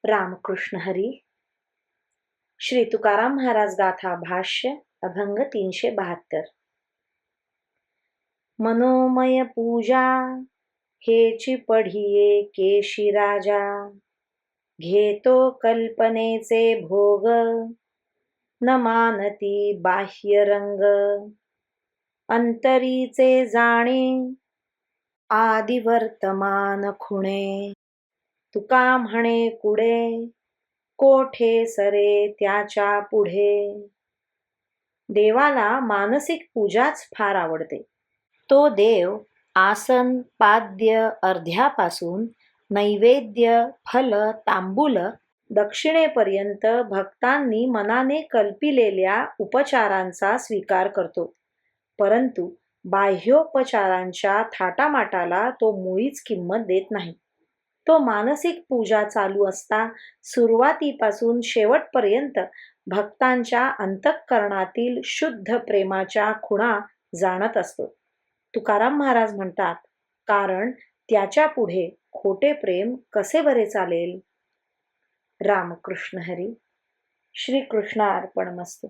रामकृष्ण हरी. श्री तुकाराम महाराज गाथा भाष्य अभंग 372. मनोमय पूजा हेची पढिये केशी राजा, घेतो कल्पनेचे भोग न मानती बाह्य रंग. अंतरीचे जाणे आदि वर्तमान खुणे, तुका म्हणे कुडे कोठे सरे त्याच्या पुढे. देवाला मानसिक पूजाच फार आवडते. तो देव आसन पाद्य अर्ध्यापासून नैवेद्य फल तांबूल दक्षिणेपर्यंत भक्तांनी मनाने कल्पिलेल्या उपचारांचा स्वीकार करतो. परंतु बाह्योपचारांच्या थाटामाटाला तो मुळीच किंमत देत नाही. तो मानसिक पूजा चालू असता सुरुवातीपासून शेवटपर्यंत भक्तांच्या अंतःकरणातील शुद्ध प्रेमाच्या खुणा जाणत असतो. तुकाराम महाराज म्हणतात, कारण त्याच्या पुढे खोटे प्रेम कसे बरे चालेल. रामकृष्ण हरी. श्री कृष्णार्पणमस्तु.